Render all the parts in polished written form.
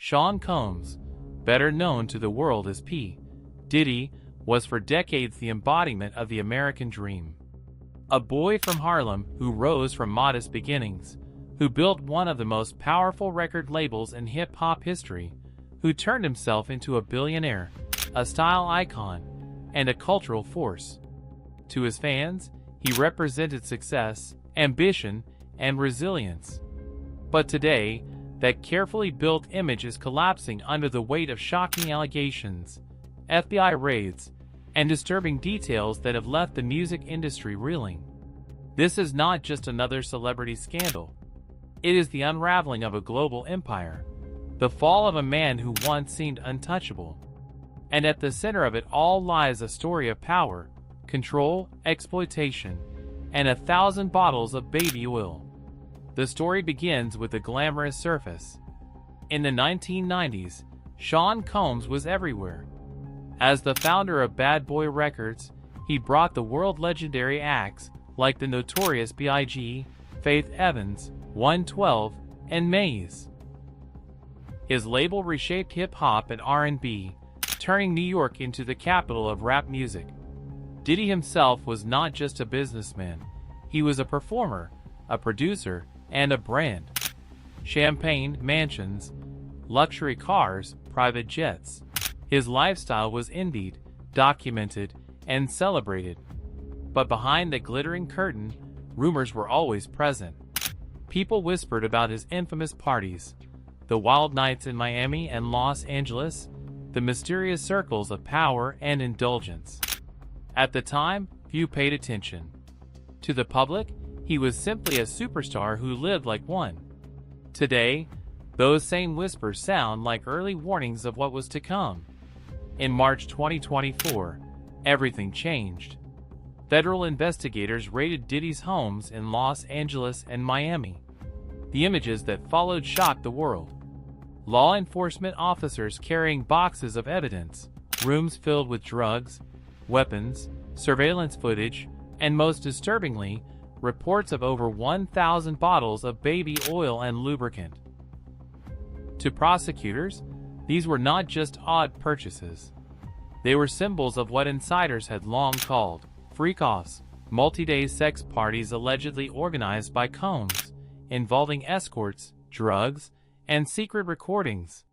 Sean Combs, better known to the world as P. Diddy, was for decades the embodiment of the American dream. A boy from Harlem who rose from modest beginnings, who built one of the most powerful record labels in hip-hop history, who turned himself into a billionaire, a style icon, and a cultural force. To his fans, he represented success, ambition, and resilience. But today, that carefully built image is collapsing under the weight of shocking allegations, FBI raids, and disturbing details that have left the music industry reeling. This is not just another celebrity scandal. It is the unraveling of a global empire, the fall of a man who once seemed untouchable. And at the center of it all lies a story of power, control, exploitation, and 1,000 bottles of baby oil. The story begins with the glamorous surface. In the 1990s, Sean Combs was everywhere. As the founder of Bad Boy Records, he brought the world legendary acts like the Notorious B.I.G., Faith Evans, 112, and Maze. His label reshaped hip-hop and R&B, turning New York into the capital of rap music. Diddy himself was not just a businessman. He was a performer, a producer, and a brand. Champagne, mansions, luxury cars, private jets. His lifestyle was envied, documented, and celebrated. But behind the glittering curtain, rumors were always present. People whispered about his infamous parties, the wild nights in Miami and Los Angeles, the mysterious circles of power and indulgence. At the time, few paid attention. To the public, he was simply a superstar who lived like one. Today, those same whispers sound like early warnings of what was to come. In March 2024, everything changed. Federal investigators raided Diddy's homes in Los Angeles and Miami. The images that followed shocked the world. Law enforcement officers carrying boxes of evidence, rooms filled with drugs, weapons, surveillance footage, and most disturbingly, reports of over 1,000 bottles of baby oil and lubricant. To prosecutors, these were not just odd purchases. They were symbols of what insiders had long called freak-offs, multi-day sex parties allegedly organized by Combs, involving escorts, drugs, and secret recordings.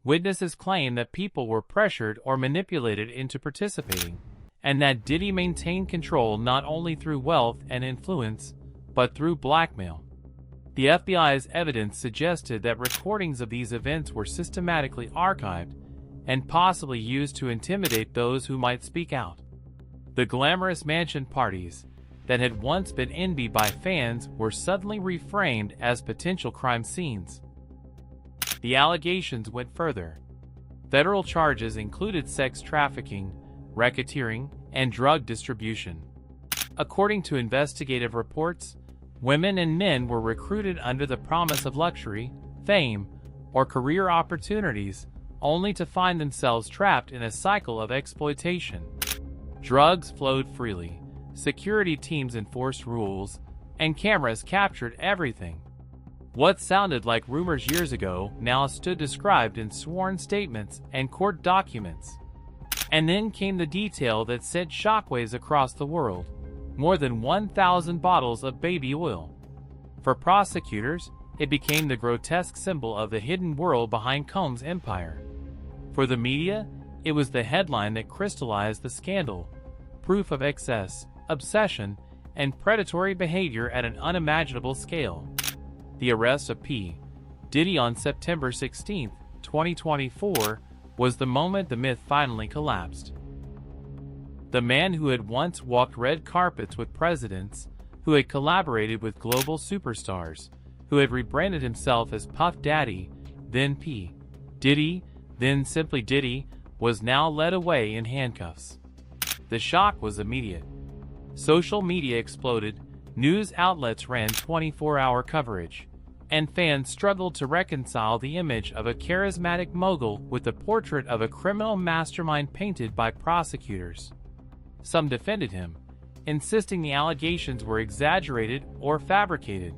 Witnesses claim that people were pressured or manipulated into participating, and that Diddy maintained control not only through wealth and influence, but through blackmail. The FBI's evidence suggested that recordings of these events were systematically archived and possibly used to intimidate those who might speak out. The glamorous mansion parties that had once been envied by fans were suddenly reframed as potential crime scenes. The allegations went further. Federal charges included sex trafficking, racketeering, and drug distribution. According to investigative reports, women and men were recruited under the promise of luxury, fame, or career opportunities, only to find themselves trapped in a cycle of exploitation. Drugs flowed freely, security teams enforced rules, and cameras captured everything. What sounded like rumors years ago now stood described in sworn statements and court documents. And then came the detail that sent shockwaves across the world: more than 1,000 bottles of baby oil. For prosecutors, it became the grotesque symbol of the hidden world behind Combs' empire. For the media, it was the headline that crystallized the scandal, proof of excess, obsession, and predatory behavior at an unimaginable scale. The arrest of P. Diddy on September 16, 2024, was the moment the myth finally collapsed. The man who had once walked red carpets with presidents, who had collaborated with global superstars, who had rebranded himself as Puff Daddy, then P. Diddy, then simply Diddy, was now led away in handcuffs. The shock was immediate. Social media exploded, news outlets ran 24-hour coverage, and fans struggled to reconcile the image of a charismatic mogul with the portrait of a criminal mastermind painted by prosecutors. Some defended him, insisting the allegations were exaggerated or fabricated.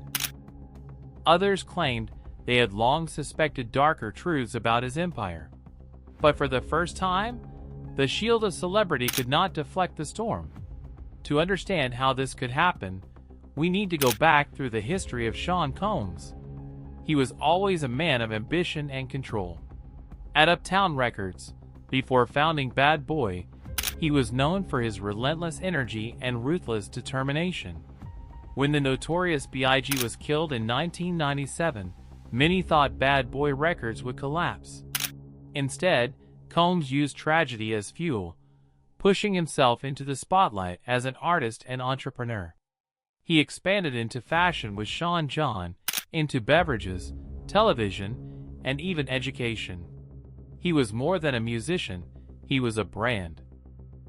Others claimed They had long suspected darker truths about his empire. But for the first time, the shield of celebrity could not deflect the storm. To understand how this could happen, we need to go back through the history of Sean Combs. He was always a man of ambition and control. At Uptown Records, before founding Bad Boy, he was known for his relentless energy and ruthless determination. When the notorious B.I.G. was killed in 1997, many thought Bad Boy Records would collapse. Instead, Combs used tragedy as fuel, pushing himself into the spotlight as an artist and entrepreneur. He expanded into fashion with Sean John, into beverages, television, and even education. He was more than a musician, he was a brand.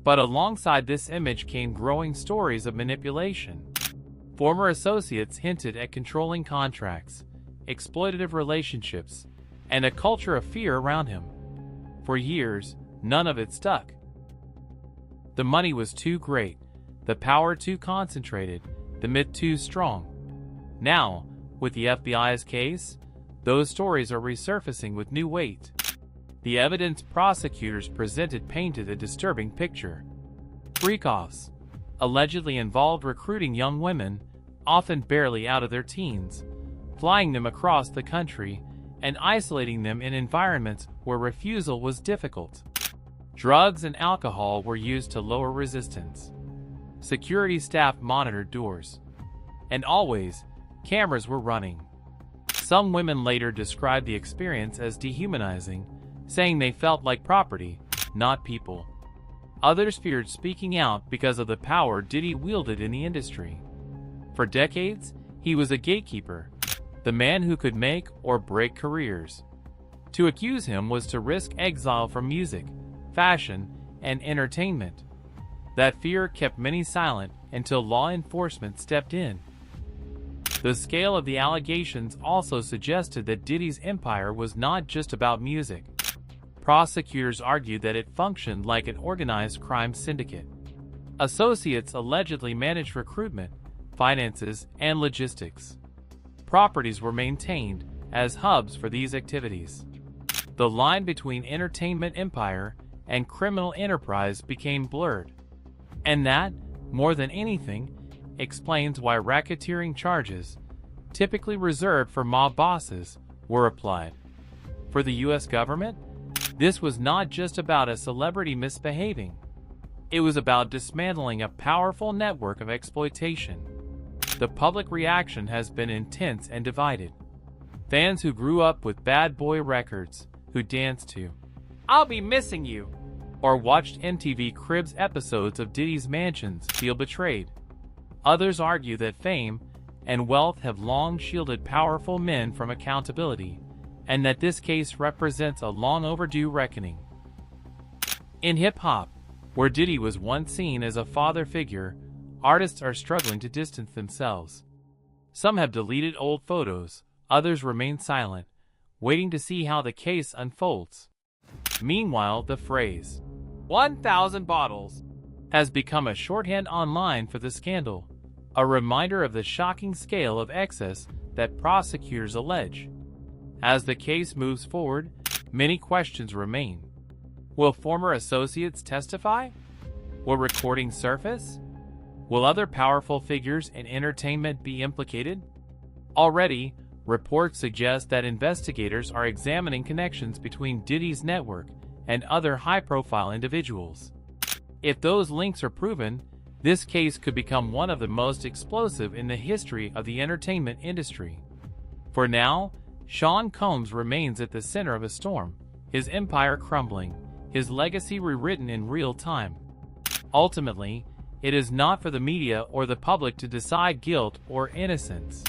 But alongside this image came growing stories of manipulation. Former associates hinted at controlling contracts, exploitative relationships, and a culture of fear around him. For years, none of it stuck. The money was too great, the power too concentrated, the myth too strong. Now, with the FBI's case, those stories are resurfacing with new weight. The evidence prosecutors presented painted a disturbing picture. Freak-offs allegedly involved recruiting young women, often barely out of their teens, flying them across the country, and isolating them in environments where refusal was difficult. Drugs and alcohol were used to lower resistance. Security staff monitored doors. And always, cameras were running. Some women later described the experience as dehumanizing, saying they felt like property, not people. Others feared speaking out because of the power Diddy wielded in the industry. For decades, he was a gatekeeper, the man who could make or break careers. To accuse him was to risk exile from music, fashion, and entertainment. That fear kept many silent until law enforcement stepped in. The scale of the allegations also suggested that Diddy's empire was not just about music. Prosecutors argued that it functioned like an organized crime syndicate. Associates allegedly managed recruitment, finances, and logistics. Properties were maintained as hubs for these activities. The line between entertainment empire and criminal enterprise became blurred. And that, more than anything, explains why racketeering charges, typically reserved for mob bosses, were applied. For the U.S. government, this was not just about a celebrity misbehaving. It was about dismantling a powerful network of exploitation. The public reaction has been intense and divided. Fans who grew up with Bad Boy Records, who danced to "I'll Be Missing You," or watched MTV Cribs episodes of Diddy's Mansions, feel betrayed. Others argue that fame and wealth have long shielded powerful men from accountability, and that this case represents a long overdue reckoning. In hip-hop, where Diddy was once seen as a father figure, artists are struggling to distance themselves. Some have deleted old photos, others remain silent, waiting to see how the case unfolds. Meanwhile, the phrase, 1,000 bottles, has become a shorthand online for the scandal, a reminder of the shocking scale of excess that prosecutors allege. As the case moves forward, many questions remain. Will former associates testify? Will recordings surface? Will other powerful figures in entertainment be implicated? Already, reports suggest that investigators are examining connections between Diddy's network and other high-profile individuals. If those links are proven, this case could become one of the most explosive in the history of the entertainment industry. For now, Sean Combs remains at the center of a storm, his empire crumbling, his legacy rewritten in real time. Ultimately, it is not for the media or the public to decide guilt or innocence.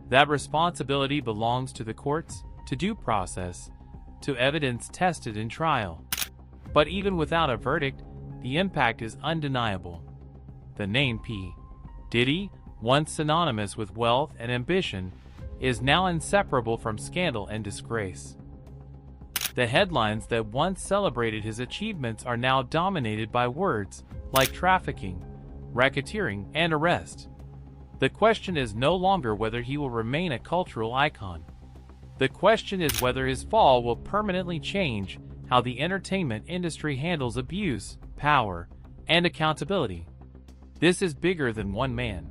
That responsibility belongs to the courts, to due process, to evidence tested in trial. But even without a verdict, the impact is undeniable. The name P. Diddy, once synonymous with wealth and ambition, is now inseparable from scandal and disgrace. The headlines that once celebrated his achievements are now dominated by words like trafficking, racketeering, and arrest. The question is no longer whether he will remain a cultural icon. The question is whether his fall will permanently change how the entertainment industry handles abuse, power, and accountability. This is bigger than one man.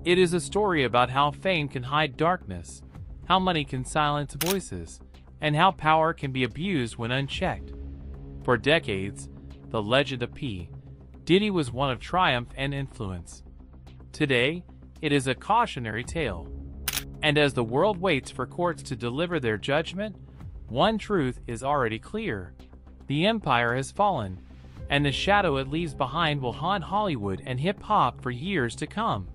It is a story about how fame can hide darkness, how money can silence voices, and how power can be abused when unchecked. For decades, the legend of P. Diddy was one of triumph and influence. Today, it is a cautionary tale. And as the world waits for courts to deliver their judgment, one truth is already clear. The empire has fallen, and the shadow it leaves behind will haunt Hollywood and hip-hop for years to come.